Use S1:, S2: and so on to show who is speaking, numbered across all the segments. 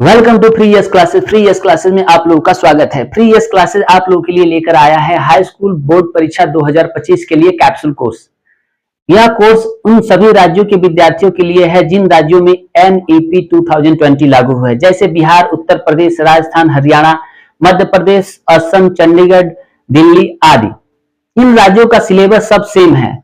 S1: Welcome to free yes classes. Free yes classes में आप लोगों का स्वागत है। फ्री यस क्लासेस आप लोगों के लिए लेकर आया है हाई स्कूल बोर्ड परीक्षा 2025 के लिए कैप्सूल कोर्स। यह कोर्स उन सभी राज्यों के विद्यार्थियों के लिए है जिन राज्यों में NEP 2020 लागू हुआ है, जैसे बिहार, उत्तर प्रदेश, राजस्थान, हरियाणा, मध्य प्रदेश, असम, चंडीगढ़, दिल्ली आदि। इन राज्यों का सिलेबस सब सेम है,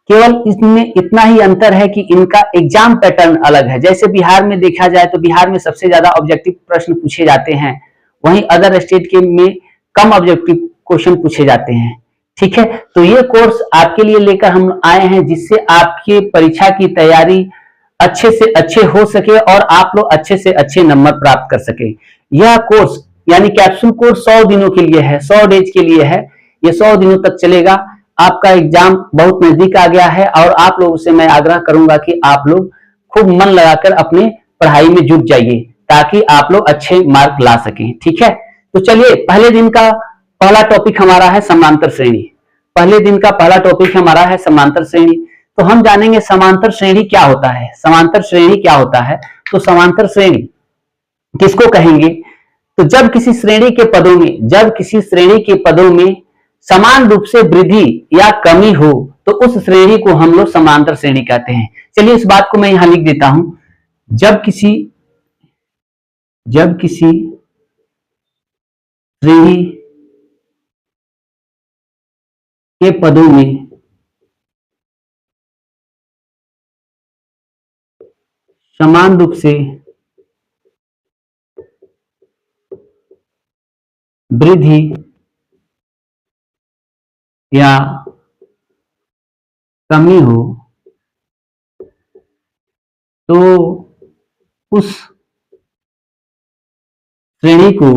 S1: केवल इसमें इतना ही अंतर है कि इनका एग्जाम पैटर्न अलग है। जैसे बिहार में देखा जाए तो बिहार में सबसे ज्यादा ऑब्जेक्टिव प्रश्न पूछे जाते हैं, वहीं अदर स्टेट के में कम ऑब्जेक्टिव क्वेश्चन पूछे जाते हैं। ठीक है, तो ये कोर्स आपके लिए लेकर हम आए हैं जिससे आपकी परीक्षा की तैयारी अच्छे से अच्छे हो सके और आप लोग अच्छे से अच्छे नंबर प्राप्त कर सके। यह कोर्स यानी कैप्सूल कोर्स 100 दिनों के लिए है, 100 डेज के लिए है। ये 100 दिनों तक चलेगा। आपका एग्जाम बहुत नजदीक आ गया है और आप लोगों से मैं आग्रह करूंगा कि आप लोग खूब मन लगाकर अपने पढ़ाई में जुट जाइए ताकि आप लोग अच्छे मार्क ला सकें। ठीक है, तो चलिए पहले दिन का पहला टॉपिक हमारा है समांतर श्रेणी। पहले दिन का पहला टॉपिक हमारा है समांतर श्रेणी। तो हम जानेंगे समांतर श्रेणी क्या होता है। समांतर श्रेणी क्या होता है? तो समांतर श्रेणी किसको कहेंगे? तो जब किसी श्रेणी के पदों में समान रूप से वृद्धि या कमी हो तो उस श्रेणी को हम लोग समांतर श्रेणी कहते हैं। चलिए इस बात को मैं यहां लिख देता हूं। जब किसी श्रेणी के पदों में समान रूप से वृद्धि या कमी हो तो उस श्रेणी को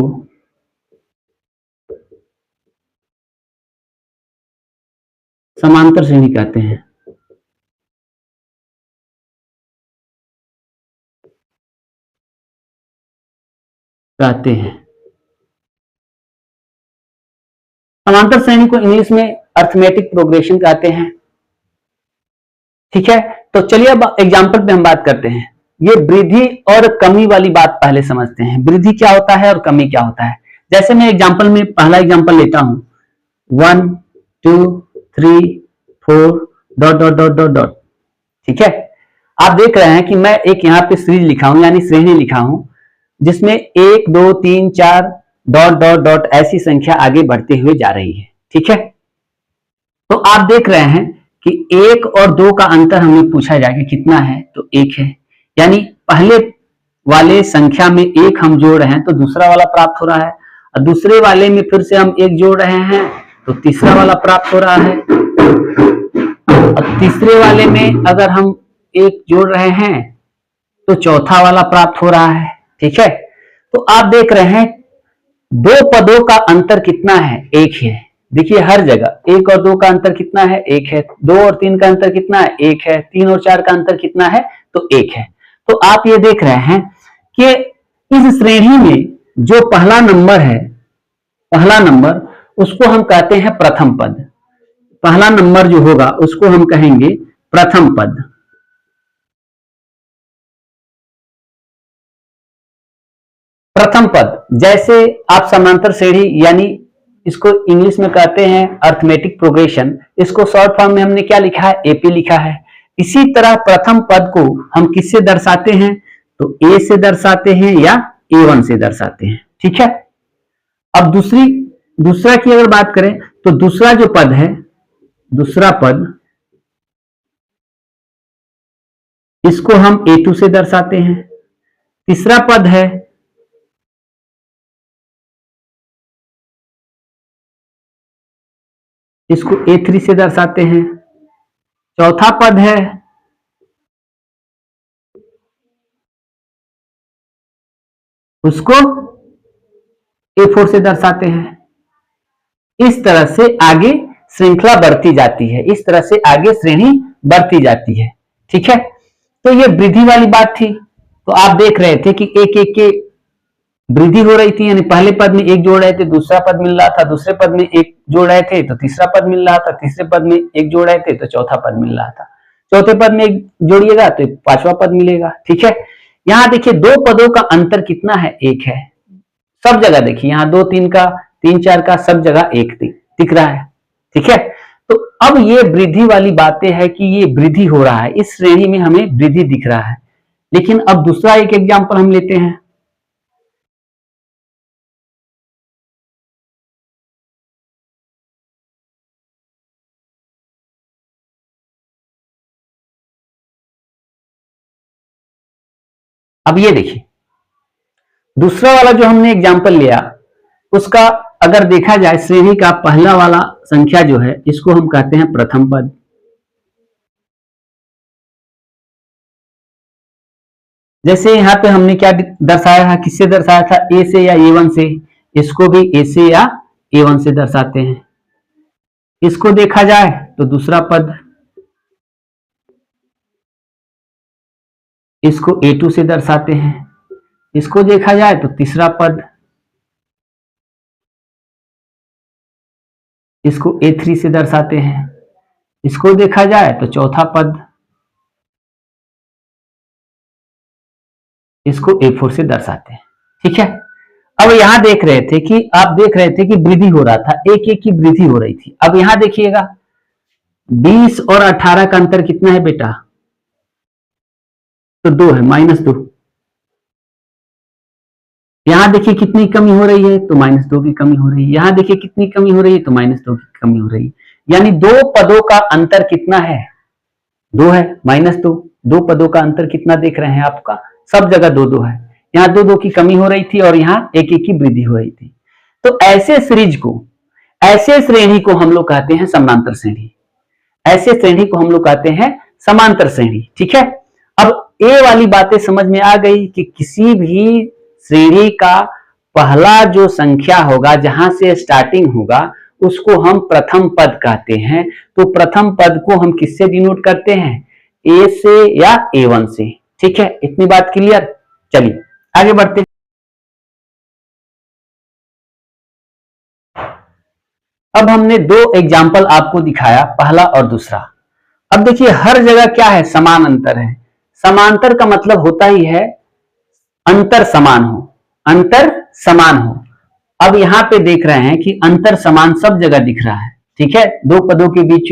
S1: समांतर श्रेणी कहते हैं। समांतर श्रेणी को इंग्लिश में अर्थमेटिक प्रोग्रेशन कहते हैं। ठीक है, तो चलिए अब एग्जाम्पल पे हम बात करते हैं। ये वृद्धि और कमी वाली बात पहले समझते हैं। वृद्धि क्या होता है और कमी क्या होता है। जैसे मैं एग्जाम्पल में पहला एग्जाम्पल लेता हूं 1 2 3 4 dot dot dot dot dot. ठीक है, आप देख रहे हैं कि मैं एक यहाँ पे सीरीज लिखा हूं यानी श्रेणी लिखा हूं जिसमें 1 2 3 4 डॉट डॉट डॉट ऐसी संख्या आगे बढ़ते हुए जा रही है। ठीक है, तो आप देख रहे हैं कि 1 और 2 का अंतर हमें पूछा जाएगा कितना है, तो 1 है। यानी पहले वाले संख्या में 1 हम जोड़ रहे हैं तो दूसरा वाला प्राप्त हो रहा है, और दूसरे वाले में फिर से हम 1 जोड़ रहे हैं तो तीसरा वाला प्राप्त हो रहा है, और तीसरे वाले में अगर हम 1 जोड़ रहे हैं तो चौथा वाला प्राप्त हो रहा है। ठीक है, तो आप देख रहे हैं दो पदों का अंतर कितना है? 1 है। देखिए हर जगह 1 और 2 का अंतर कितना है? 1 है। 2 और 3 का अंतर कितना है? 1 है। 3 और 4 का अंतर कितना है? तो 1 है। तो आप ये देख रहे हैं कि इस श्रेणी में जो पहला नंबर है, पहला नंबर उसको हम कहते हैं प्रथम पद। पहला नंबर जो होगा उसको हम कहेंगे प्रथम पद। प्रथम पद जैसे आप समांतर श्रेणी यानी इसको इंग्लिश में कहते हैं अर्थमेटिक प्रोग्रेशन, इसको शॉर्ट फॉर्म में हमने क्या लिखा है? एपी लिखा है। इसी तरह प्रथम पद को हम किससे दर्शाते हैं? तो ए से दर्शाते हैं या A1 से दर्शाते हैं। ठीक है, अब दूसरा की अगर बात करें तो दूसरा जो पद है, दूसरा पद इसको हम A2 से दर्शाते हैं। तीसरा पद है इसको A3 से दर्शाते हैं। चौथा पद है उसको A4 से दर्शाते हैं। इस तरह से आगे श्रृंखला बढ़ती जाती है, इस तरह से आगे श्रेणी बढ़ती जाती है। ठीक है, तो ये वृद्धि वाली बात थी। तो आप देख रहे थे कि एक एक के वृद्धि हो रही थी, यानी पहले पद में 1 जोड़ रहे थे दूसरा पद मिल रहा था, दूसरे पद में 1 जोड़ रहे थे तो तीसरा पद मिल रहा था, तीसरे पद में 1 जोड़ रहे थे तो चौथा पद मिल रहा था, चौथे पद में 1 जोड़िएगा तो 5वां पद मिलेगा। ठीक है, यहाँ देखिए दो पदों का अंतर कितना है, एक है। सब जगह देखिए यहाँ 2 3 का 3 4 का सब जगह एक दिख रहा है, ठीक है। तो अब ये वृद्धि वाली बातें है कि ये वृद्धि हो रहा है, इस श्रेणी में हमें वृद्धि दिख रहा है। लेकिन अब दूसरा एक एग्जांपल हम लेते हैं। अब ये देखिए दूसरा वाला जो हमने एग्जांपल लिया, उसका अगर देखा जाए श्रेणी का पहला वाला संख्या जो है, इसको हम कहते हैं प्रथम पद। जैसे यहाँ पे हमने क्या दर्शाया था, किससे दर्शाया था, ए से या ए1 से, इसको भी ए से या ए1 से दर्शाते हैं। इसको देखा जाए तो दूसरा पद, इसको ए2 से दर्शाते हैं। इसको देखा जाए तो तीसरा पद, इसको ए3 से दर्शाते हैं। इसको देखा जाए तो चौथा पद, इसको ए4 से दर्शाते हैं, ठीक है। अब यहां देख रहे थे कि आप देख रहे थे कि वृद्धि हो रहा था, एक एक की वृद्धि हो रही थी। अब यहां देखिएगा 20 और 18 का अंतर कितना है बेटा, तो 2 है, -2। यहां देखिए कितनी कमी हो रही है, तो -2 की कमी हो रही है। यहां देखिए कितनी कमी हो रही है, तो -2 की कमी हो रही है। यानी दो पदों का अंतर कितना है, 2 है, -2। दो पदों का अंतर कितना देख रहे हैं आपका, सब जगह 2 है। यहाँ 2 की कमी हो रही थी और यहाँ एक की वृद्धि हो रही थी। तो ऐसे सीरीज को, ऐसे श्रेणी को हम लोग कहते हैं समांतर श्रेणी। ऐसे श्रेणी को हम लोग कहते हैं समांतर श्रेणी, ठीक है। अब ए वाली बातें समझ में आ गई कि किसी भी श्रेणी का पहला जो संख्या होगा, जहां से स्टार्टिंग होगा, उसको हम प्रथम पद कहते हैं। तो प्रथम पद को हम किससे डिनोट करते हैं, ए से या ए1 से, ठीक है। इतनी बात क्लियर। चलिए आगे बढ़ते। अब हमने 2 एग्जाम्पल आपको दिखाया, पहला और दूसरा। अब देखिए हर जगह क्या है, समान अंतर है। समांतर का मतलब होता ही है अंतर समान हो, अंतर समान हो। अब यहां पे देख रहे हैं कि अंतर समान सब जगह दिख रहा है, ठीक है। दो पदों के बीच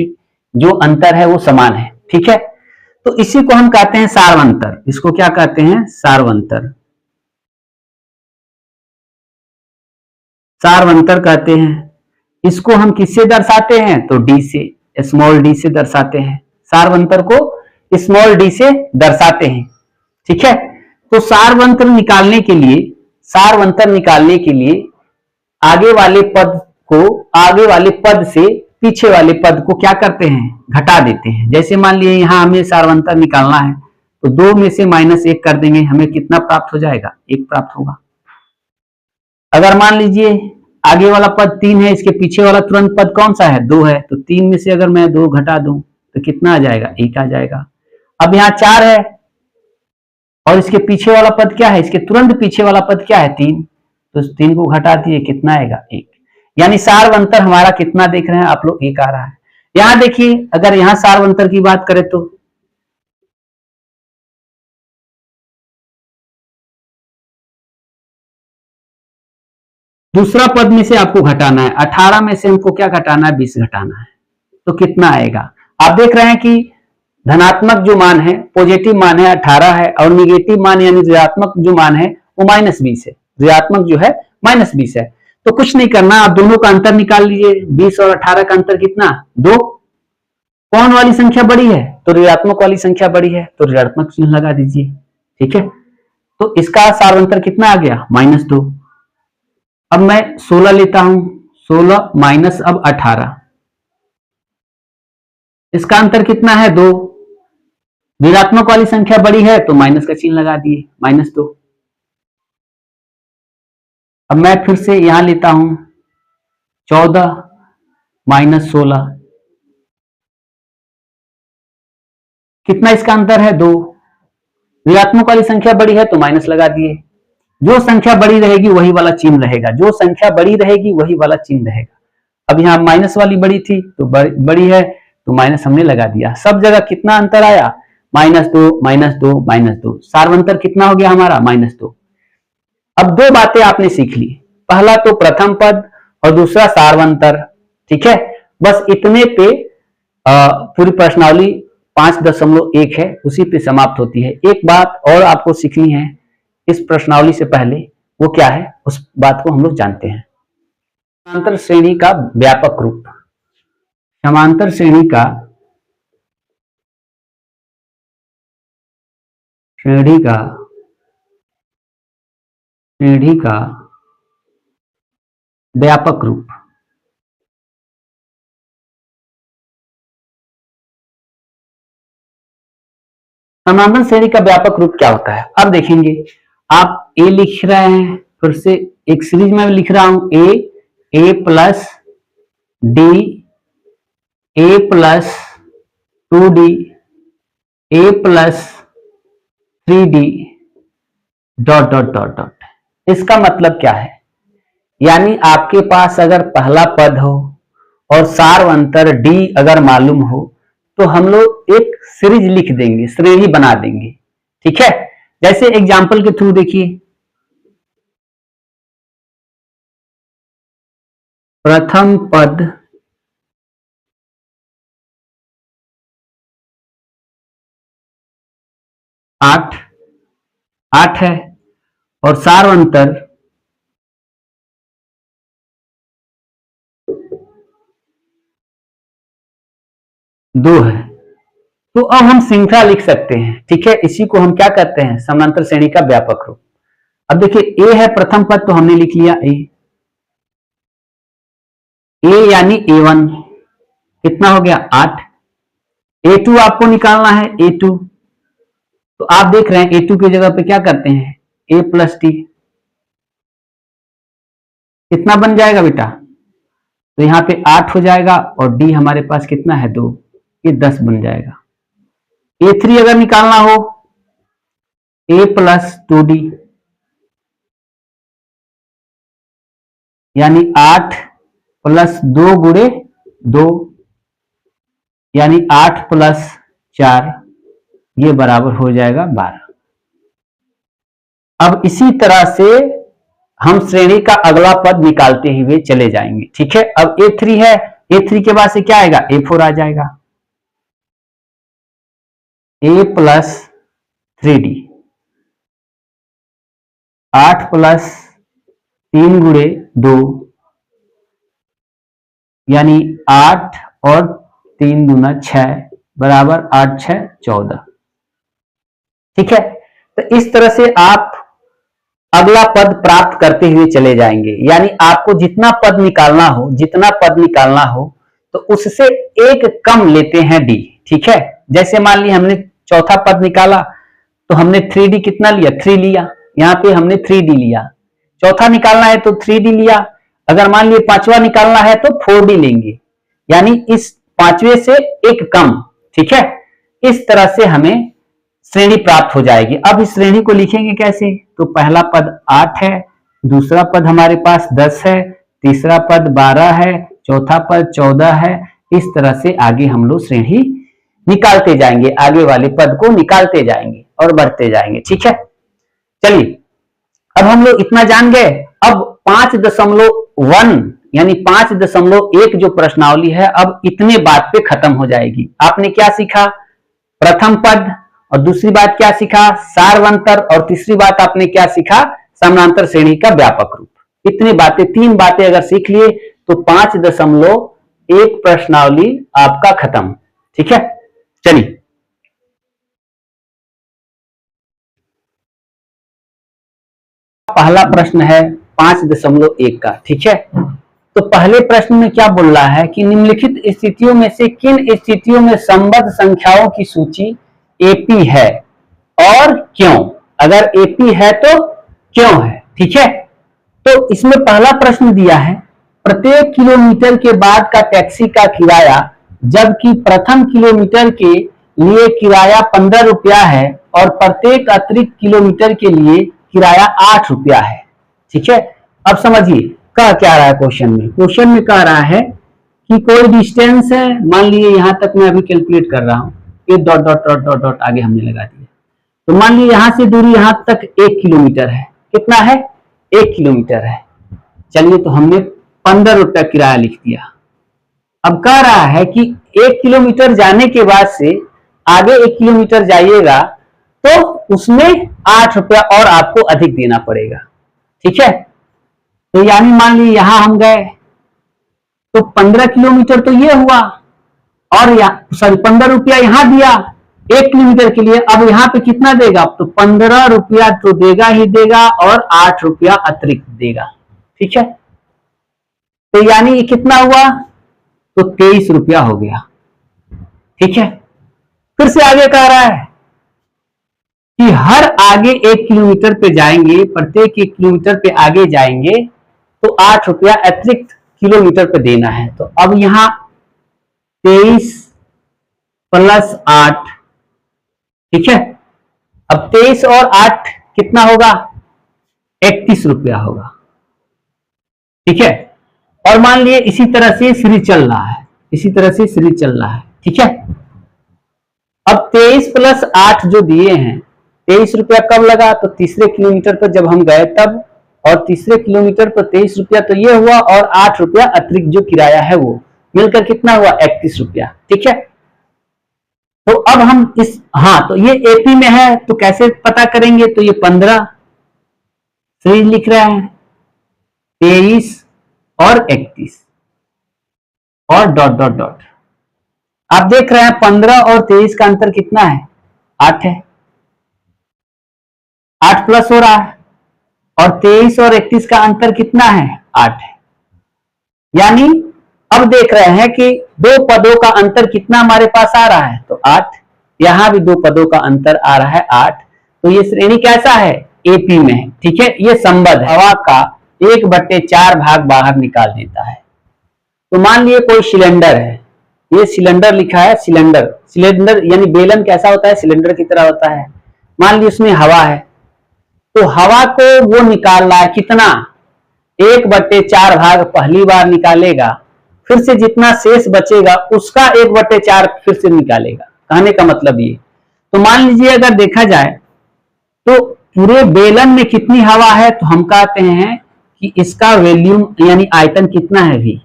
S1: जो अंतर है वो समान है, ठीक है। तो इसी को हम कहते हैं सार्वंतर। इसको क्या कहते हैं, सार्वंतर। सार्वंतर कहते हैं। इसको हम किससे दर्शाते हैं, तो डी से, स्मॉल डी से दर्शाते हैं। सार्वंतर को स्मॉल डी से दर्शाते हैं, ठीक है। तो सार्वंतर निकालने के लिए, सार्वंतर निकालने के लिए आगे वाले पद को, आगे वाले पद से पीछे वाले पद को क्या करते हैं, घटा देते हैं। जैसे मान लीजिए यहां हमें सार्वंतर निकालना है, तो 2 में से -1 कर देंगे, हमें कितना प्राप्त हो जाएगा, 1 प्राप्त होगा। अगर मान लीजिए आगे वाला पद 3 है, इसके पीछे वाला तुरंत पद कौन सा है, 2 है, तो 3 में से अगर मैं 2 घटा दूं तो कितना आ जाएगा, 1 आ जाएगा। अब यहाँ 4 है और इसके पीछे वाला पद क्या है, इसके तुरंत पीछे वाला पद क्या है, 3, तो 3 को घटा दिए, कितना आएगा, 1। यानी सार्वंतर हमारा कितना देख रहे हैं आप लोग, 1 आ रहा है। यहां देखिए अगर यहां सार्वंतर की बात करें तो दूसरा पद में से आपको घटाना है, 18 में से हमको क्या घटाना है, 20 घटाना है। तो कितना आएगा, आप देख रहे हैं कि धनात्मक जो मान है, पॉजिटिव मान है 18 है, और निगेटिव मान यानी ऋणात्मक जो मान है वो -20 है। ऋणात्मक जो है -20 है। तो कुछ नहीं करना, आप दोनों का अंतर निकाल लीजिए। 20 और 18 का अंतर कितना, 2। कौन वाली संख्या बड़ी है, तो ऋणात्मक वाली संख्या बड़ी है, तो ऋणात्मक चिन्ह लगा दीजिए, ठीक है। तो इसका सार्वंतर कितना आ गया, -2। अब मैं 16 लेता हूं, 16 माइनस अब 18, इसका अंतर कितना है, 2। ऋणात्मक वाली संख्या बड़ी है तो माइनस का चिन्ह लगा दिए, -2। अब मैं फिर से यहां लेता हूं 14 माइनस 16, कितना इसका अंतर है, 2। ऋणात्मक वाली संख्या बड़ी है तो माइनस लगा दिए। जो संख्या बड़ी रहेगी वही वाला चिन्ह रहेगा, जो संख्या बड़ी रहेगी वही वाला चिन्ह रहेगा। अब यहाँ माइनस वाली बड़ी थी तो बड़ी है तो माइनस हमने लगा दिया। सब जगह कितना अंतर आया, -2 -2 -2, सार्वंतर कितना हो गया हमारा -2। अब दो बातें आपने सीख ली, पहला तो प्रथम पद और दूसरा सार्वंतर, ठीक है। बस इतने पे पूरी प्रश्नावली 5.1 है, उसी पे समाप्त होती है। एक बात और आपको सीखनी है इस प्रश्नावली से पहले, वो क्या है उस बात को हम लोग जानते हैं। समांतर श्रेणी का व्यापक रूप, समांतर श्रेणी का व्यापक रूप। समांतर श्रेणी का व्यापक रूप क्या होता है, अब देखेंगे। आप ए लिख रहे हैं, फिर से एक सीरीज में लिख रहा हूं, A plus D, A plus 2d, A plus 3d, dot dot dot dot. इसका मतलब क्या है, यानी आपके पास अगर पहला पद हो और सार्वंतर d अगर मालूम हो तो हम लोग एक सीरीज लिख देंगे, श्रेणी बना देंगे, ठीक है। जैसे एग्जाम्पल के थ्रू देखिए, प्रथम पद आठ है और सार्वंतर 2 है, तो अब हम श्रृंखला लिख सकते हैं, ठीक है। इसी को हम क्या कहते हैं, समांतर श्रेणी का व्यापक रूप। अब देखिए ए है प्रथम पद, तो हमने लिख लिया ए यानी A1 कितना हो गया 8। A2 आपको निकालना है, A2, तो आप देख रहे हैं A2 की जगह पे क्या करते हैं, A प्लस टी, कितना बन जाएगा बेटा, तो यहाँ पे 8 हो जाएगा और D हमारे पास कितना है 2, ये 10 बन जाएगा। A3 अगर निकालना हो, A प्लस 2D यानी 8 प्लस 2 गुणे 2 यानी 8 प्लस 4, ये बराबर हो जाएगा 12। अब इसी तरह से हम श्रेणी का अगला पद निकालते हुए चले जाएंगे, ठीक है। अब A3 है, A3 के बाद से क्या आएगा, A4 आ जाएगा, A प्लस 3D 8 प्लस 3 गुणे 2 यानी 8 और 3 दूना 6 बराबर 8 6 14, ठीक है। तो इस तरह से आप अगला पद प्राप्त करते हुए चले जाएंगे, यानी आपको जितना पद निकालना हो तो उससे एक कम लेते हैं डी, ठीक है। जैसे मान लिया हमने चौथा पद निकाला तो हमने 3d कितना लिया, 3 लिया, यहाँ पे हमने 3d लिया। चौथा निकालना है तो 3d लिया, अगर मान लिया पांचवा निकालना है तो 4d लेंगे, यानी इस पांचवे से एक कम, ठीक है। इस तरह से हमें श्रेणी प्राप्त हो जाएगी। अब इस श्रेणी को लिखेंगे कैसे, तो पहला पद 8 है, दूसरा पद हमारे पास 10 है, तीसरा पद 12 है, चौथा पद 14 है। इस तरह से आगे हम लोग श्रेणी निकालते जाएंगे, आगे वाले पद को निकालते जाएंगे और बढ़ते जाएंगे, ठीक है। चलिए अब हम लोग इतना जान गए। अब 5.1 यानी 5.1 जो प्रश्नावली है अब इतने बात पे खत्म हो जाएगी। आपने क्या सीखा, प्रथम पद, और दूसरी बात क्या सीखा, सार्वंतर, और तीसरी बात आपने क्या सीखा, समांतर श्रेणी का व्यापक रूप। इतनी बातें, 3 बातें अगर सीख लिए तो 5.1 प्रश्नावली आपका खत्म, ठीक है। चलिए पहला प्रश्न है 5.1 का, ठीक है। तो पहले प्रश्न में क्या बोल रहा है कि निम्नलिखित स्थितियों में से किन स्थितियों में संबद्ध संख्याओं की सूची एपी है और क्यों। अगर एपी है तो क्यों है, ठीक है। तो इसमें पहला प्रश्न दिया है, प्रत्येक किलोमीटर के बाद का टैक्सी का किराया, जबकि प्रथम किलोमीटर के लिए किराया 15 रुपया है और प्रत्येक अतिरिक्त किलोमीटर के लिए किराया 8 रुपया है, ठीक है। अब समझिए कह क्या रहा है क्वेश्चन में, कह रहा है कि कोई डिस्टेंस है, मान लीजिए यहां तक मैं अभी कैलकुलेट कर रहा हूं, ये dot dot dot dot dot आगे हमने लगा दिया। तो मान लीजिए यहां से दूरी यहां तक 1 किलोमीटर है। कितना है? 1 किलोमीटर है। चलिए, तो हमने 15 रुपया किराया लिख दिया। अब कह रहा है कि 1 किलोमीटर जाने के बाद से आगे 1 किलोमीटर जाइएगा तो उसमें 8 रुपया और आपको अधिक देना पड़ेगा। ठीक है, तो यानी मान लीजिए यहां हम गए तो 15 किलोमीटर तो ये हुआ, और 15 रुपया यहां दिया 1 किलोमीटर के लिए। अब यहाँ पे कितना देगा? तो 15 रुपया तो देगा ही देगा और 8 रुपया अतिरिक्त देगा। ठीक है, तो यानी ये कितना हुआ? तो 23 रुपया हो गया। ठीक है, फिर से आगे कह रहा है कि हर आगे 1 किलोमीटर पे जाएंगे, प्रत्येक 1 किलोमीटर पे आगे जाएंगे तो 8 रुपया अतिरिक्त किलोमीटर पे देना है। तो अब यहां 23 प्लस 8, ठीक है, अब 23 और 8 कितना होगा? 31 रुपया होगा। ठीक है, और मान लिए इसी तरह से सीरीज चल रहा है, इसी तरह से सीरीज चल रहा है। ठीक है, अब 23 प्लस 8 जो दिए हैं, 23 रुपया कब लगा? तो तीसरे किलोमीटर पर जब हम गए तब, और तीसरे किलोमीटर पर 23 रुपया तो ये हुआ, और 8 रुपया अतिरिक्त जो किराया है वो मिलकर कितना हुआ? 31 रुपया। ठीक है, तो अब हम इस, हाँ, तो ये एपी में है तो कैसे पता करेंगे? तो ये 15 सीरीज लिख रहे हैं, 23 और 31 और डॉट डॉट डॉट। आप देख रहे हैं 15 और 23 का अंतर कितना है? 8 है, 8 प्लस हो रहा है, और 23 और 31 का अंतर कितना है? 8 है। यानी अब देख रहे हैं कि दो पदों का अंतर कितना हमारे पास आ रहा है? तो 8। यहां भी दो पदों का अंतर आ रहा है 8। तो ये श्रेणी कैसा है? एपी में है। ठीक है, ये संबद्ध है, हवा का 1/4 भाग बाहर निकाल देता है। तो मान लिए कोई सिलेंडर है, ये सिलेंडर लिखा है, सिलेंडर, सिलेंडर यानी बेलन कैसा होता है? सिलेंडर की तरह होता है। मान लीजिए उसमें हवा है, तो हवा को वो निकाल रहा है कितना? 1/4 भाग पहली बार निकालेगा, फिर से जितना शेष बचेगा उसका 1/4 फिर से निकालेगा। कहने का मतलब ये, तो मान लीजिए अगर देखा जाए तो पूरे बेलन में कितनी हवा है? तो हम कहते हैं कि इसका वॉल्यूम यानी आयतन कितना है? V।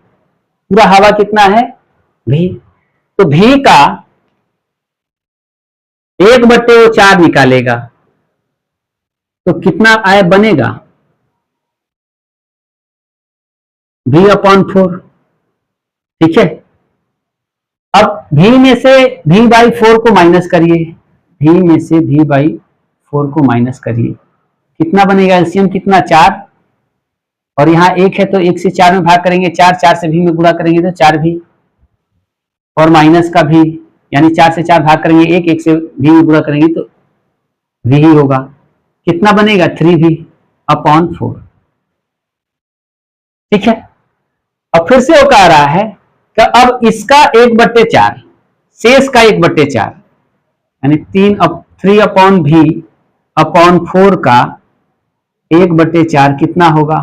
S1: पूरा हवा कितना है? V। तो V का 1/4 निकालेगा तो कितना आय बनेगा? V/4। ठीक है, अब V में से V/4 को माइनस करिए, V में से V/4 को माइनस करिए, कितना बनेगा? एलसीएम कितना? 4, और यहाँ 1 है तो 1 से 4 में भाग करेंगे, 4 से V में गुणा करेंगे तो 4V, और माइनस का V, यानी 4 से 4 भाग करेंगे 1 से V में गुणा करेंगे तो V ही होगा। कितना बनेगा? 3V/4। ठीक है, अब फिर से वो कह रहा है कि अब इसका 1/4, शेष का 1/4 यानी 3/V/4 का 1/4 कितना होगा?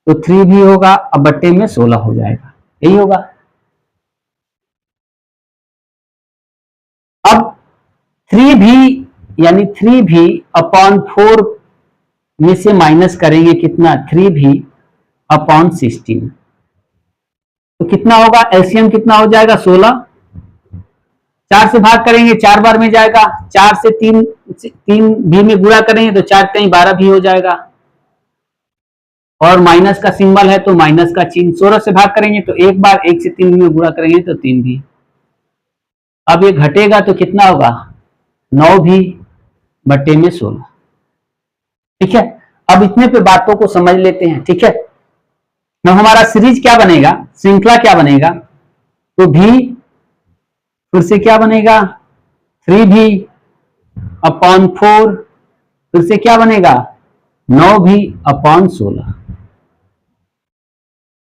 S1: तो 3V होगा, अब बट्टे में 16 हो जाएगा, यही होगा। अब 3V यानी 3V/4 में से माइनस करेंगे कितना? 3V/16। तो कितना होगा? एलसीएम कितना हो जाएगा? 16। 4 से भाग करेंगे 4 बार में जाएगा, 4 से 3 भी में गुणा करेंगे तो 4 कहीं 12 भी हो जाएगा, और माइनस का सिंबल है तो माइनस का चिन्ह। 16 से भाग करेंगे तो एक बार, 1 से 3 में गुणा करेंगे तो 3 भी। अब ये घटेगा तो कितना होगा? 9V/16। ठीक है, अब इतने पे बातों को समझ लेते हैं। ठीक है, तो हमारा सीरीज क्या बनेगा? श्रृंखला क्या बनेगा? तो V फिर से क्या बनेगा? 3V/4, फिर से क्या बनेगा? 9V/16।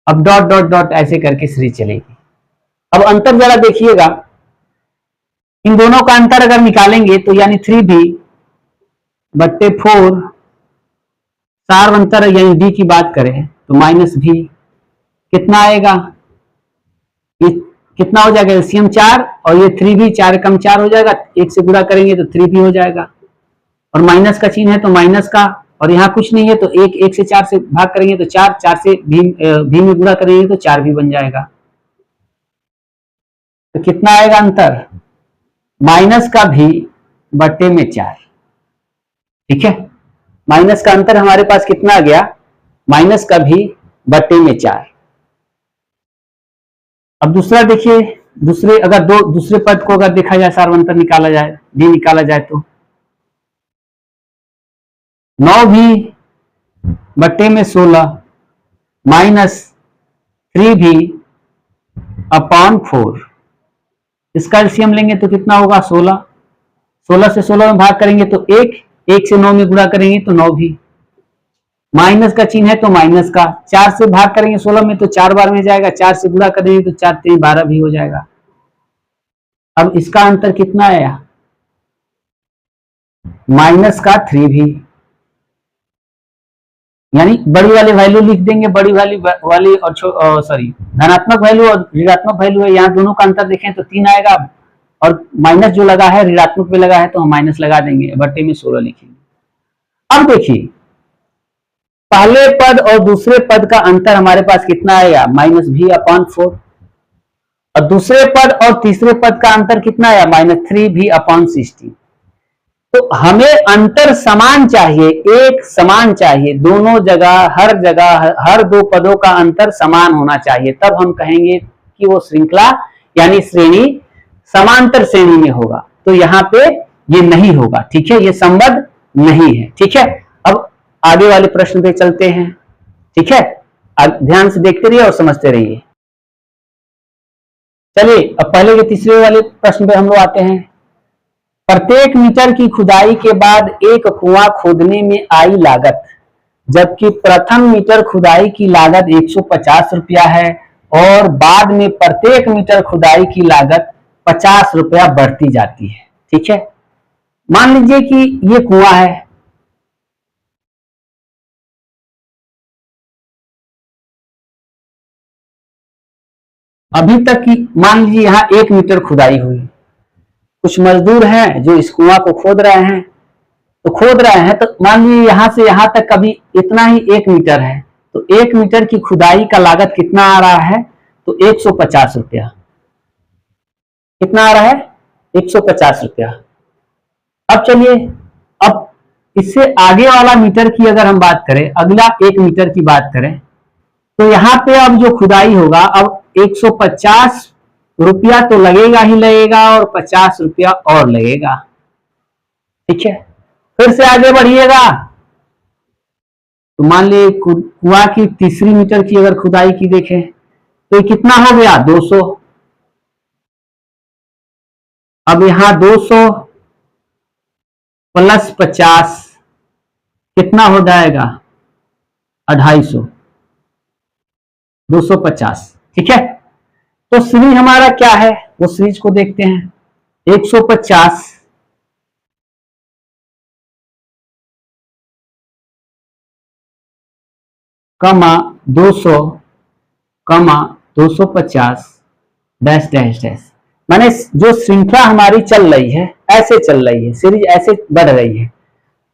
S1: अब डॉट डॉट डॉट ऐसे करके सीरीज चलेगी। अब अंतर जरा देखिएगा, इन दोनों का अंतर अगर निकालेंगे तो यानी 3V/4 सार अंतर यानी D की बात करें तो -V कितना आएगा? कितना हो जाएगा, एलसीएम 4 और ये 3 भी 4 कम 4 हो जाएगा, 1 से गुणा करेंगे तो 3 भी हो जाएगा, और माइनस का चिन्ह है तो माइनस का, और यहाँ कुछ नहीं है तो 1 से 4 से भाग करेंगे तो 4, 4 से भी में गुणा करेंगे तो 4 भी बन जाएगा। तो कितना आएगा अंतर, माइनस का भी बटे में 4। ठीक है, माइनस का अंतर हमारे पास कितना आ गया, माइनस का भी बटे में 4। अब दूसरा देखिए, दूसरे अगर दूसरे पद को अगर देखा जाए, सार्वंतर निकाला जाए, डी निकाला जाए तो 9 भी बटे में 16 माइनस 3 भी अपॉन 4। इसका एलसीएम लेंगे तो कितना होगा, 16। 16 से 16 में भाग करेंगे तो 1 से 9 में गुणा करेंगे तो 9 भी, माइनस का चिन्ह है तो माइनस का, 4 से भाग करेंगे 16 में तो 4 बार में जाएगा, 4 से गुणा करेंगे तो 4 3 12 भी हो जाएगा। अब इसका अंतर कितना आया, माइनस का 3 भी, यानी बड़ी वाली वैल्यू लिख देंगे, बड़ी वाली और सॉरी धनात्मक वैल्यू और ऋणात्मक वैल्यू है, यहाँ दोनों का अंतर देखें तो 3 आएगा, और माइनस जो लगा है ऋणात्मक में लगा है तो हम माइनस लगा देंगे, बट्टे में 16 लिखेंगे। अब देखिए पहले पद और दूसरे पद का अंतर हमारे पास कितना आएगा, माइनस भी अपॉन 4, और दूसरे पद और तीसरे पद का अंतर कितना आया, माइनस 3 भी अपॉन 16। तो हमें अंतर समान चाहिए, एक समान चाहिए, दोनों जगह हर दो पदों का अंतर समान होना चाहिए, तब हम कहेंगे कि वो श्रृंखला यानी श्रेणी समांतर श्रेणी में होगा। तो यहाँ पे ये नहीं होगा, ठीक है, ये संबद्ध नहीं है। ठीक है, अब आगे वाले प्रश्न पे चलते हैं। ठीक है, ध्यान से देखते रहिए और समझते रहिए। चलिए अब पहले के तीसरे वाले प्रश्न पे हम लोग आते हैं। प्रत्येक मीटर की खुदाई के बाद एक कुआं खोदने में आई लागत, जबकि प्रथम मीटर खुदाई की लागत 150 रुपया है और बाद में प्रत्येक मीटर खुदाई की लागत 50 रुपया बढ़ती जाती है। ठीक है, मान लीजिए कि ये कुआं है, अभी तक की मान लीजिए यहाँ 1 मीटर खुदाई हुई, कुछ मजदूर हैं जो इस कुआं को खोद रहे हैं, तो मान लीजिए यहां से यहां तक कभी इतना ही 1 मीटर है, तो 1 मीटर की खुदाई का लागत कितना आ रहा है, तो 150 रुपया। कितना आ रहा है, 150 रुपया। अब चलिए, अब इससे आगे वाला मीटर की अगर हम बात करें, अगला 1 मीटर की बात करें, तो यहाँ पे अब जो खुदाई होगा, अब 150 रुपया तो लगेगा ही लगेगा और 50 रुपया और लगेगा। ठीक है, फिर से आगे बढ़िएगा तो मान लीजिए कुआं की तीसरी मीटर की अगर खुदाई की देखें तो ये कितना हो गया, 200। अब यहां 200 प्लस 50 कितना हो जाएगा, 250, 250। ठीक है, तो सीरीज हमारा क्या है, वो सीरीज को देखते हैं। 150 कमा 200 कमा 250 डैश डैश डैश, माने जो श्रृंखला हमारी चल रही है ऐसे चल रही है, सीरीज ऐसे बढ़ रही है।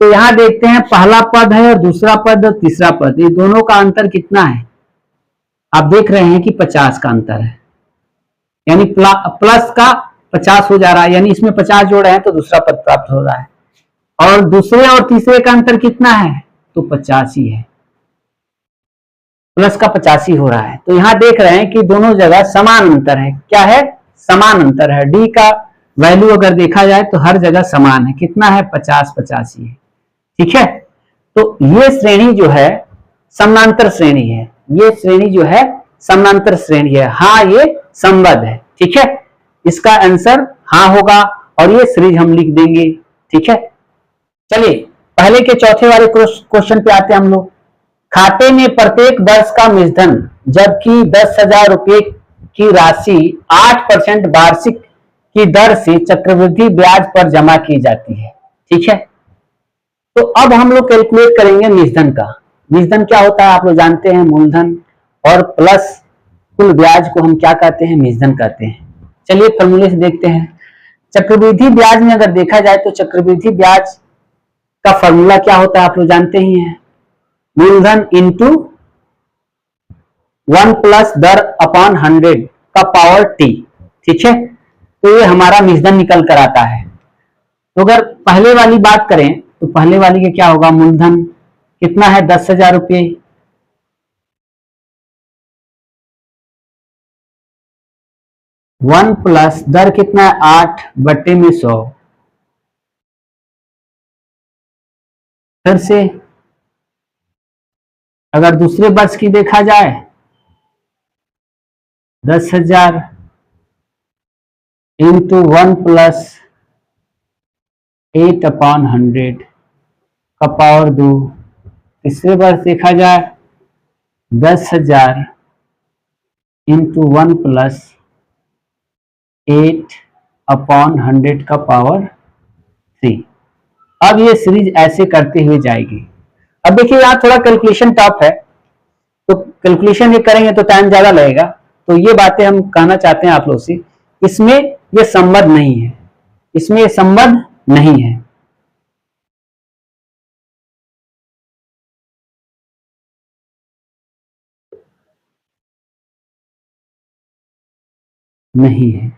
S1: तो यहां देखते हैं पहला पद है और दूसरा पद और तीसरा पद, ये दोनों का अंतर कितना है, आप देख रहे हैं कि 50 का अंतर है, यानी प्लस का 50 हो जा रहा है, यानी इसमें 50 जोड़े हैं तो दूसरा पद प्राप्त हो रहा है, और दूसरे और तीसरे का अंतर कितना है, तो 50 ही है, प्लस का 50 ही हो रहा है। तो यहां देख रहे हैं कि दोनों जगह समान अंतर है। क्या है, समान अंतर है। डी का वैल्यू अगर देखा जाए तो हर जगह समान है, कितना है, 50 50 ही है। ठीक है, तो ये श्रेणी जो है समानांतर श्रेणी है, ये श्रेणी जो है समानांतर श्रेणी है, हाँ ये संबद्ध है। ठीक है, इसका आंसर हाँ होगा और ये सीरीज हम लिख देंगे। ठीक है, चलिए पहले के चौथे वाले क्वेश्चन पे आते हैं हम लोग। खाते में प्रत्येक वर्ष का मूलधन, जबकि 10,000 रुपए की राशि 8% वार्षिक की दर से चक्रवृद्धि ब्याज पर जमा की जाती है। ठीक है, तो अब हम लोग कैलकुलेट करेंगे मूलधन का। मूलधन क्या होता है आप लोग जानते हैं, मूलधन और प्लस कुल ब्याज को हम क्या कहते हैं, मूलधन कहते हैं। चलिए फॉर्मूले से देखते हैं। चक्रवृद्धि ब्याज में अगर देखा जाए तो चक्रवृद्धि ब्याज का फॉर्मूला क्या होता है, आप लोग जानते ही हैं, मूलधन इंटू 1 प्लस दर अपॉन 100 का पावर टी। ठीक है, तो ये हमारा मूलधन निकल कर आता है। तो अगर पहले वाली बात करें तो पहले वाली के क्या होगा, मूलधन कितना है 10,000 रुपये, 1 प्लस दर कितना है 8/100। फिर से अगर दूसरे वर्ष की देखा जाए 10,000 इंटू 1 प्लस 8/100 का पावर 2। तीसरे वर्ष देखा जाए 10,000 इंटू 1 प्लस 8/100 का पावर 3। अब ये सीरीज ऐसे करते हुए जाएगी। अब देखिए यहाँ थोड़ा कैलकुलेशन टफ है, तो कैलकुलेशन ये करेंगे तो टाइम ज्यादा लगेगा। तो ये बातें हम कहना चाहते हैं आप लोग से, इसमें ये संबद्ध नहीं है, इसमें ये संबद्ध नहीं है। नहीं है,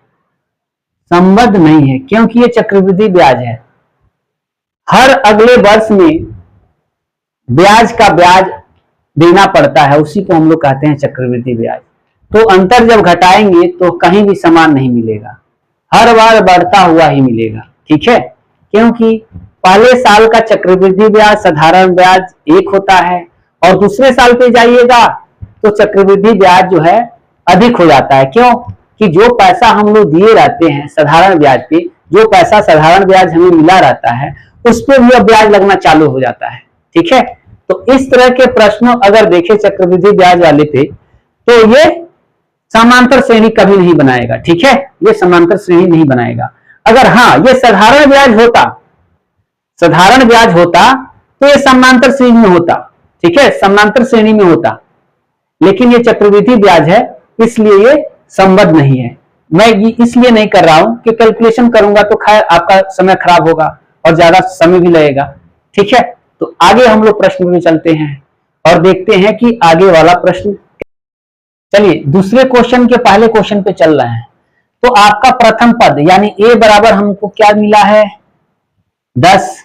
S1: संबद्ध नहीं है, क्योंकि ये चक्रवृद्धि ब्याज है। हर अगले वर्ष में ब्याज का ब्याज देना पड़ता है, उसी को हम लोग कहते हैं चक्रवृद्धि ब्याज। तो अंतर जब घटाएंगे तो कहीं भी समान नहीं मिलेगा, हर बार बढ़ता हुआ ही मिलेगा। ठीक है, क्योंकि पहले साल का चक्रवृद्धि ब्याज साधारण ब्याज 1 होता है, और दूसरे साल पे जाइएगा तो चक्रवृद्धि ब्याज जो है अधिक हो जाता है। क्यों कि जो पैसा हम लोग दिए रहते हैं साधारण ब्याज पे, जो पैसा साधारण ब्याज हमें मिला रहता है उस पर भी अब ब्याज लगना चालू हो जाता है। ठीक है, तो इस तरह के प्रश्नों अगर देखें चक्रवृद्धि ब्याज वाले पे, तो ये समांतर श्रेणी कभी नहीं बनाएगा। ठीक है, ये समांतर श्रेणी नहीं बनाएगा। अगर हाँ ये साधारण ब्याज होता, साधारण ब्याज होता तो ये समांतर श्रेणी में होता। ठीक है, समांतर श्रेणी में होता, लेकिन ये चक्रवृद्धि ब्याज है इसलिए ये संबद्ध नहीं है। मैं ये इसलिए नहीं कर रहा हूं कि कैलकुलेशन करूंगा तो खैर आपका समय खराब होगा और ज्यादा समय भी लगेगा। ठीक है, तो आगे हम लोग प्रश्न में चलते हैं और देखते हैं कि आगे वाला प्रश्न। चलिए दूसरे क्वेश्चन के पहले क्वेश्चन पे चल रहे हैं। तो आपका प्रथम पद यानी ए बराबर हमको क्या मिला है 10।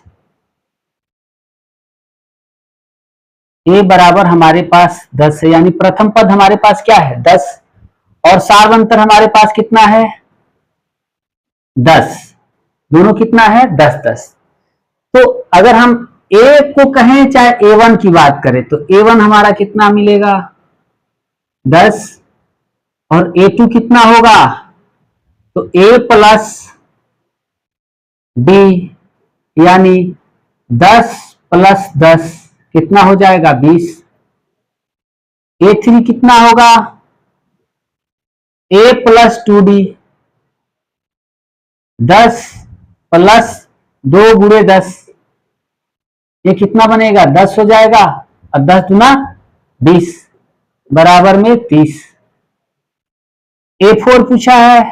S1: ए बराबर हमारे पास 10 है, यानी प्रथम पद हमारे पास क्या है 10, और सार्वंतर हमारे पास कितना है 10, दोनों कितना है 10-10। तो अगर हम ए को कहें चाहे A1 की बात करें तो A1 हमारा कितना मिलेगा 10, और A2 कितना होगा, तो A प्लस B यानी 10 प्लस 10 कितना हो जाएगा 20। A3 कितना होगा A प्लस 2D, 10 प्लस 2 गुणे 10, ये कितना बनेगा 10 हो जाएगा, और 10 दूना 20 बराबर में 30। A4 पूछा है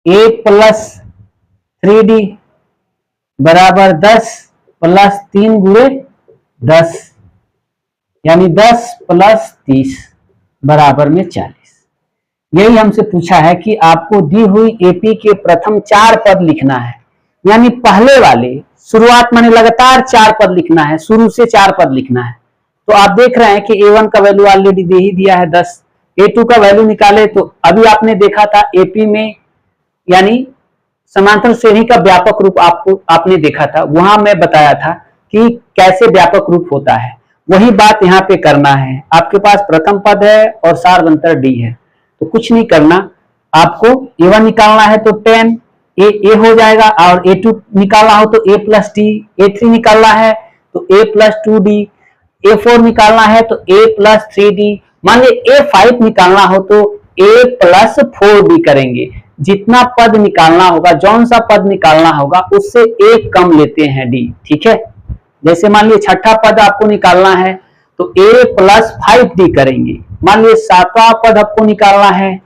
S1: A प्लस 3D बराबर 10 प्लस 3 गुणे 10 यानी 10 प्लस 30 बराबर में 40। यही हमसे पूछा है कि आपको दी हुई एपी के प्रथम 4 पद लिखना है, यानी पहले वाले शुरुआत माने लगातार 4 पद लिखना है, शुरू से 4 पद लिखना है। तो आप देख रहे हैं कि A1 का वैल्यू ऑलरेडी दे ही दिया है 10, A2 का वैल्यू निकाले तो अभी आपने देखा था एपी में यानी समांतर श्रेणी का व्यापक रूप आपने देखा था, वहां मैं बताया था कि कैसे व्यापक रूप होता है, वही बात यहाँ पे करना है। आपके पास प्रथम पद है और सार्वंतर डी है, तो कुछ नहीं करना, आपको A1 निकालना है तो 10 ए हो जाएगा, और A2 निकालना हो तो A प्लस डी, A3 निकालना है तो A प्लस 2D, A4 निकालना है तो A प्लस 3D, मान लीजिए A5 निकालना हो तो A प्लस 4D करेंगे। जितना पद निकालना होगा, जौन सा पद निकालना होगा उससे एक कम लेते हैं D। ठीक है, जैसे मान लीजिए छठा पद आपको निकालना है तो a प्लस 5d करेंगे। मान लीजिए 7वां पद आपको निकालना है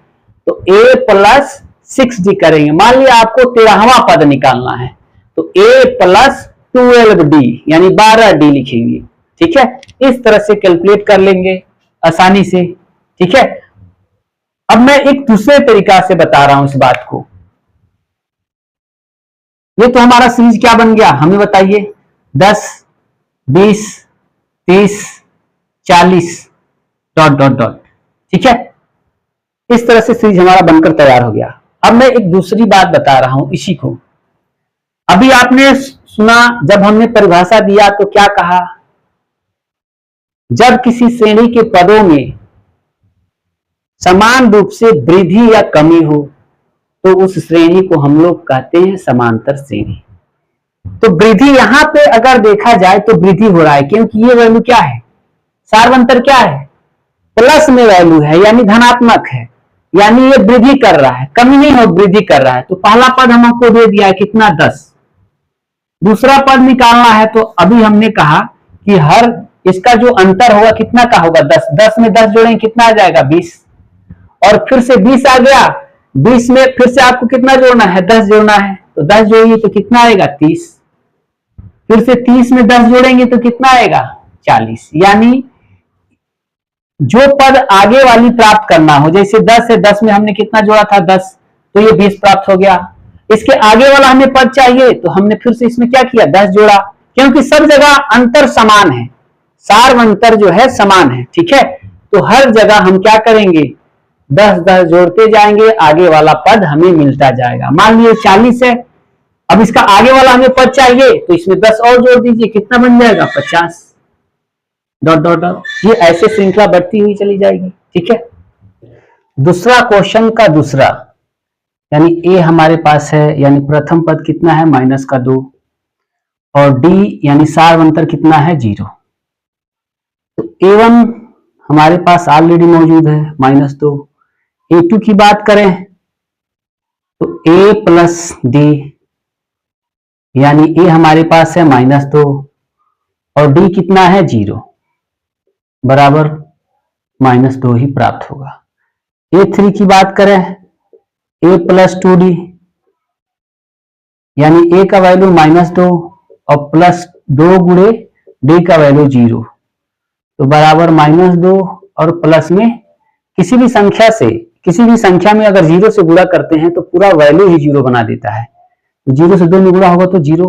S1: तो a प्लस 6d करेंगे। मान लिया आपको 13वां पद निकालना है तो a प्लस 12d यानी 12d लिखेंगे। ठीक है, इस तरह से कैलकुलेट कर लेंगे आसानी से। ठीक है, अब मैं एक दूसरे तरीका से बता रहा हूं इस बात को। ये तो हमारा सीरीज क्या बन गया हमें बताइए, 10, 20, 30, 40 डॉट डॉट डॉट। ठीक है, इस तरह से सीरीज हमारा बनकर तैयार हो गया। अब मैं एक दूसरी बात बता रहा हूं इसी को। अभी आपने सुना जब हमने परिभाषा दिया तो क्या कहा, जब किसी श्रेणी के पदों में समान रूप से वृद्धि या कमी हो तो उस श्रेणी को हम लोग कहते हैं समांतर श्रेणी। तो वृद्धि यहां पे अगर देखा जाए तो वृद्धि हो रहा है क्योंकि ये वैल्यू क्या है, सार्वंतर क्या है, प्लस में वैल्यू है यानी धनात्मक है, यानी ये वृद्धि कर रहा है, कमी नहीं हो वृद्धि कर रहा है। तो पहला पद हमको दे दिया है कितना, 10। दूसरा पद निकालना है तो अभी हमने कहा कि हर इसका जो अंतर होगा कितना का होगा, 10। 10 में 10 जोड़ेंगे कितना आ जाएगा, 20। और फिर से 20 आ गया, 20 में फिर से आपको कितना जोड़ना है, 10 जोड़ना है। तो 10 जोड़िए तो कितना आएगा, 30। फिर से 30 में 10 जोड़ेंगे तो कितना आएगा, 40। यानी जो पद आगे वाली प्राप्त करना हो, जैसे 10 है, 10 में हमने कितना जोड़ा था, 10, तो ये 20 प्राप्त हो गया। इसके आगे वाला हमें पद चाहिए तो हमने फिर से इसमें क्या किया, 10 जोड़ा, क्योंकि सब जगह अंतर समान है, सार्वंतर जो है समान है। ठीक है, तो हर जगह हम क्या करेंगे, 10 10 जोड़ते जाएंगे, आगे वाला पद हमें मिलता जाएगा। मान लीजिए 40 है, अब इसका आगे वाला हमें पद चाहिए तो इसमें 10 और जोड़ दीजिए, कितना बन जाएगा, 50 डॉट डॉट डॉट। ये ऐसे श्रृंखला बढ़ती हुई चली जाएगी। ठीक है, दूसरा क्वेश्चन का दूसरा, यानी ए हमारे पास है, यानी प्रथम पद कितना है, -2, और डी यानी सार्वंतर कितना है, 0। तो A1 हमारे पास ऑलरेडी मौजूद है, -2। A2 की बात करें तो A प्लस डी यानी A हमारे पास है -2 और D कितना है, 0, बराबर -2 ही प्राप्त होगा। A3 की बात करें, A प्लस 2D यानी A का वैल्यू -2 और प्लस 2 गुणे D का वैल्यू 0, तो बराबर -2 और प्लस में किसी भी संख्या में अगर 0 से गुणा करते हैं तो पूरा वैल्यू ही 0 बना देता है। तो 0 से 2 में गुणा होगा तो 0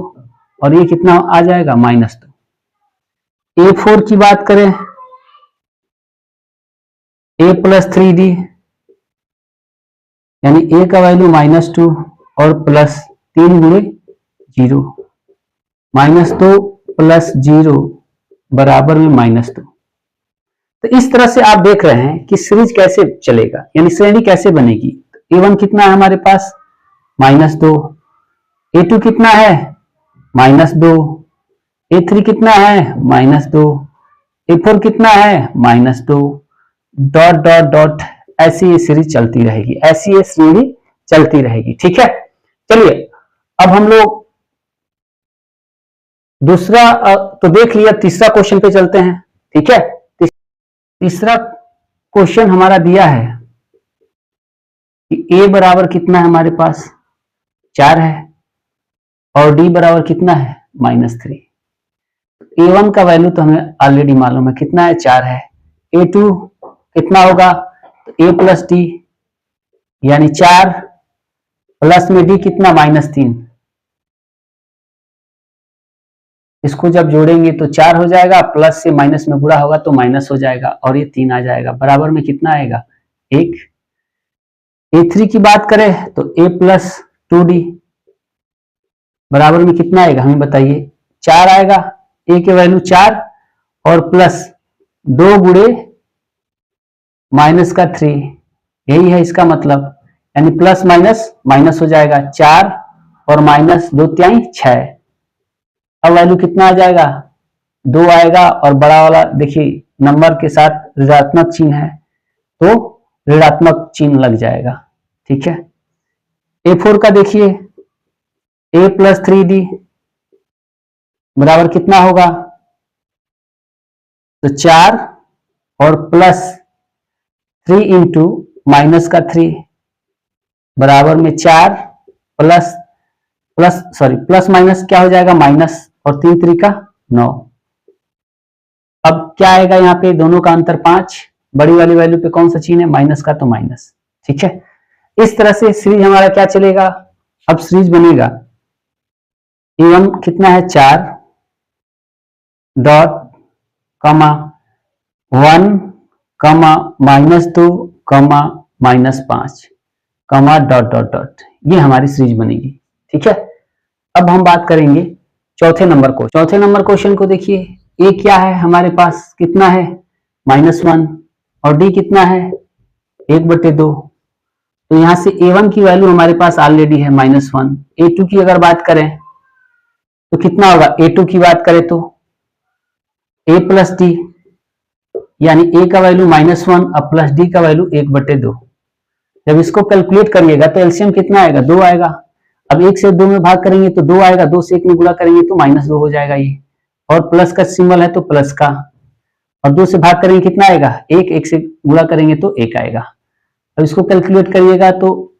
S1: और ये कितना आ जाएगा, -2। A4 की बात करें, A प्लस 3D यानी A का वैल्यू -2 और प्लस 3 गुणे 0, -2 प्लस 0 बराबर में -2। तो इस तरह से आप देख रहे हैं कि सीरीज कैसे चलेगा, यानी श्रेणी कैसे बनेगी। A1 कितना है हमारे पास, -2। A2 कितना है, -2। A3 कितना है, -2। A4 कितना है, -2, डॉट डॉट डॉट। ऐसी ये सीरीज चलती रहेगी, ऐसी ये श्रेणी चलती रहेगी। ठीक है, चलिए अब हम लोग दूसरा तो देख लिया, तीसरा क्वेश्चन पे चलते हैं। ठीक है, तीसरा क्वेश्चन हमारा दिया है कि A बराबर कितना है हमारे पास, 4 है और D बराबर कितना है, -3। A1 का वैल्यू तो हमें ऑलरेडी मालूम है कितना है, 4 है। A2 कितना होगा, तो A प्लस डी यानी 4 प्लस में D कितना, -3। इसको जब जोड़ेंगे तो 4 हो जाएगा, प्लस से माइनस में गुणा होगा तो माइनस हो जाएगा और ये 3 आ जाएगा, बराबर में कितना आएगा, 1। A3 की बात करें तो A प्लस 2D बराबर में कितना आएगा, हमें बताइए, 4 आएगा। A के वैल्यू 4 और प्लस 2 गुणे माइनस का 3, यही है इसका मतलब, यानी प्लस माइनस माइनस हो जाएगा, 4 और माइनस 2 तिहाई 6। अब वैल्यू कितना आ जाएगा, 2 आएगा और बड़ा वाला देखिए नंबर के साथ ऋणात्मक चिन्ह है तो ऋणात्मक चिन्ह लग जाएगा। ठीक है, A4 का देखिए, A प्लस 3D बराबर कितना होगा, तो 4 और प्लस 3 इंटू माइनस का 3 बराबर में 4 प्लस प्लस माइनस क्या हो जाएगा, माइनस, और 3 3 का 9। अब क्या आएगा यहाँ पे, दोनों का अंतर 5, बड़ी वाली वैल्यू पे कौन सा चिन्ह है, माइनस का, तो माइनस। ठीक है, इस तरह से सीरीज हमारा क्या चलेगा, अब सीरीज बनेगा a1 कितना है 4 डॉट कमा 1 कमा -2 कमा -5 कमा डॉट डॉट डॉट, ये हमारी सीरीज बनेगी। ठीक है, अब हम बात करेंगे चौथे नंबर को। चौथे नंबर क्वेश्चन को देखिए, ए क्या है हमारे पास, कितना है -1, और डी कितना है 1/2। तो यहां से a1 की वैल्यू हमारे पास ऑलरेडी है -1। a2 की अगर बात करें तो कितना होगा, a2 की बात करें तो a प्लस डी, यानी a का वैल्यू -1 और प्लस डी का वैल्यू 1/2। जब इसको कैलकुलेट करिएगा तो एलसीएम कितना आएगा, 2 आएगा। अब 1 से 2 में भाग करेंगे तो 2 आएगा, 2 से 1 में गुणा करेंगे तो -2 हो जाएगा ये, और प्लस का सिंबल है तो प्लस का, और 2 से भाग करेंगे कितना आएगा 1, 1 से गुणा करेंगे तो 1 आएगा। अब इसको कैलकुलेट करिएगा तो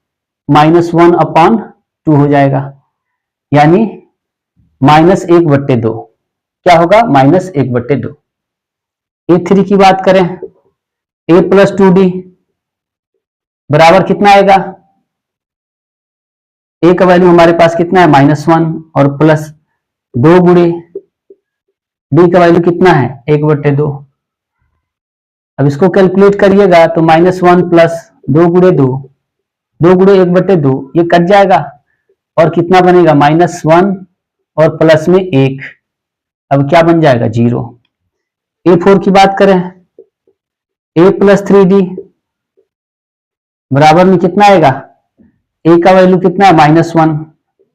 S1: -1/2 हो जाएगा, यानी -1/2 क्या होगा, -1/2। a3 की बात करें, a प्लस 2d बराबर कितना आएगा, a का वैल्यू हमारे पास कितना है -1 और प्लस 2 गुणे d का वैल्यू कितना है 1/2। अब इसको कैलकुलेट करिएगा तो -1 प्लस 2 गुणे 2, 2 गुणे 1/2, ये कट जाएगा और कितना बनेगा -1 और प्लस में 1, अब क्या बन जाएगा 0। a4 की बात करें, a प्लस 3d बराबर में कितना आएगा, a का वैल्यू कितना है -1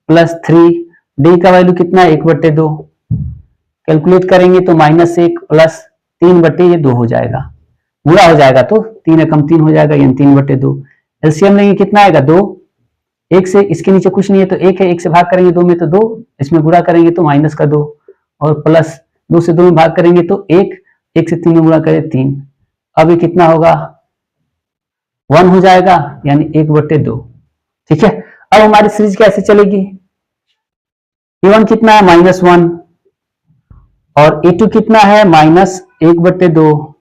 S1: प्लस 3, d का वैल्यू कितना है 1/2, कैलकुलेट करेंगे तो -1 प्लस 3/2 हो जाएगा, पूरा हो जाएगा तो 3 कम 3 हो जाएगा, यानी 3/2। एलसीएम लेंगे कितना आएगा 2, 1 से इसके नीचे कुछ नहीं है तो 1 है, 1 से भाग करेंगे 2 में तो 2, इसमें गुणा करेंगे तो माइनस का 2, और प्लस 2 से 2 में भाग करेंगे तो 1, 1 से 3 में गुणा करें 3। अब ये कितना होगा 1 हो जाएगा, यानी 1/2। ठीक है, अब हमारी सीरीज कैसे चलेगी, a1 कितना है -1 और a2 कितना है -1/2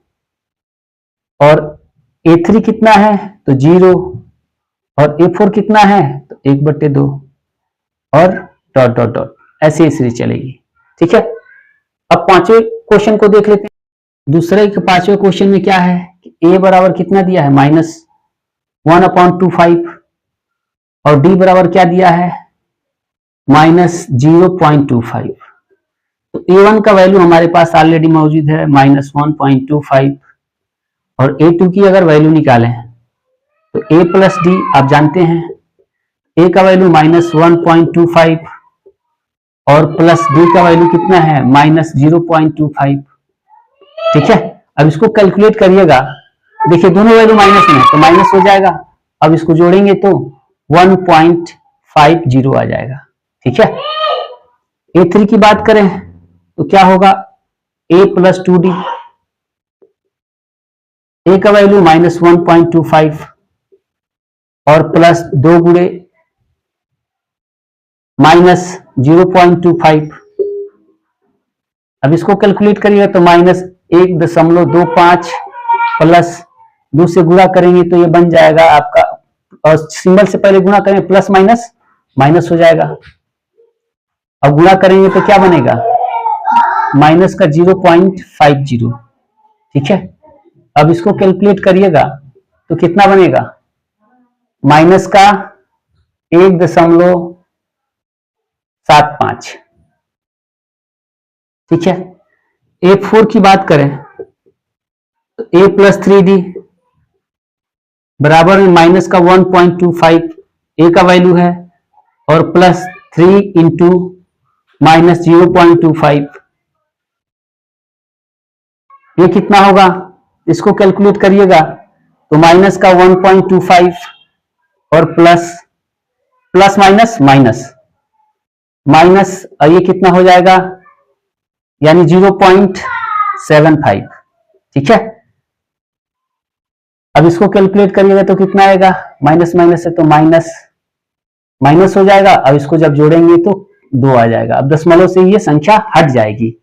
S1: और a3 कितना है तो 0 और a4 कितना है तो 1/2 और डॉट डॉट डॉट, ऐसे ही सीरीज चलेगी। ठीक है, अब पांचवें क्वेश्चन को देख लेते हैं। दूसरे के पांचवें क्वेश्चन में क्या है कि a बराबर कितना दिया है -1/25 और d बराबर क्या दिया है -0.25। तो a1 का वैल्यू हमारे पास ऑलरेडी मौजूद है -1.25 और a2 की अगर वैल्यू निकालें तो a प्लस डी आप जानते हैं, a का वैल्यू -1.25 और प्लस डी का वैल्यू कितना है -0.25। ठीक है, अब इसको कैलकुलेट करिएगा, देखिए दोनों वैल्यू माइनस में है तो माइनस हो जाएगा, अब इसको जोड़ेंगे तो 1.50 आ जाएगा। ठीक है, a3 की बात करें तो क्या होगा a प्लस 2d, a का वैल्यू -1.25 और प्लस 2 गुणे -0.25। अब इसको कैलकुलेट करिएगा तो -1.25 प्लस 2 से गुणा करेंगे तो ये बन जाएगा आपका, और सिंबल से पहले गुणा करेंगे प्लस माइनस माइनस हो जाएगा, अब गुणा करेंगे तो क्या बनेगा माइनस का 0.50। ठीक है, अब इसको कैलकुलेट करिएगा तो कितना बनेगा माइनस का 1.75। ठीक है, a4 की बात करें तो a प्लस 3d बराबर में माइनस का 1.25 a का वैल्यू है और प्लस 3 इंटू -0.25, ये कितना होगा, इसको कैलकुलेट करिएगा तो माइनस का 1.25 और प्लस माइनस माइनस ये कितना हो जाएगा, यानी 0.75। ठीक है। अब इसको कैलकुलेट करिएगा तो कितना आएगा, माइनस माइनस है तो माइनस माइनस हो जाएगा। अब इसको जब जोड़ेंगे तो 2 आ जाएगा। अब दशमलव से ये संख्या हट जाएगी।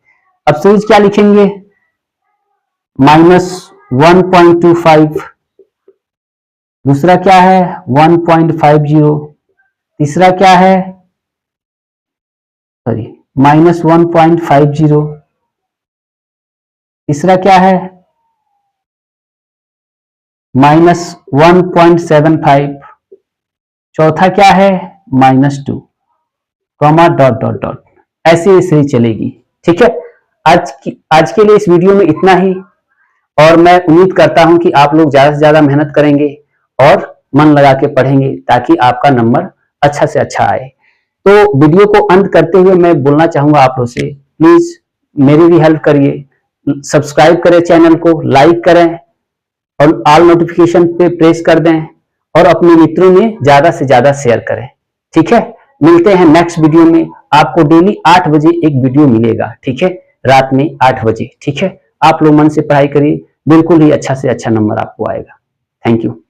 S1: अब सीरीज क्या लिखेंगे, -1.25, दूसरा क्या है 1.50, तीसरा क्या है -1.50, तीसरा क्या है -1.75, चौथा क्या है -2, कॉमा डॉट डॉट डॉट, ऐसे ऐसे ही चलेगी। ठीक है, आज के लिए इस वीडियो में इतना ही, और मैं उम्मीद करता हूं कि आप लोग ज्यादा से ज्यादा मेहनत करेंगे और मन लगा के पढ़ेंगे ताकि आपका नंबर अच्छा से अच्छा आए। तो वीडियो को अंत करते हुए मैं बोलना चाहूंगा आप लोग से, प्लीज मेरी भी हेल्प करिए, सब्सक्राइब करें चैनल को, लाइक करें और ऑल नोटिफिकेशन पे प्रेस कर दें और अपने मित्रों में ज्यादा से ज्यादा शेयर करें। ठीक है, मिलते हैं नेक्स्ट वीडियो में। आपको डेली 8 बजे एक वीडियो मिलेगा, ठीक है, रात में 8 बजे। ठीक है, आप लोग मन से पढ़ाई करिए, बिल्कुल ही अच्छा से अच्छा नंबर आपको आएगा। Thank you.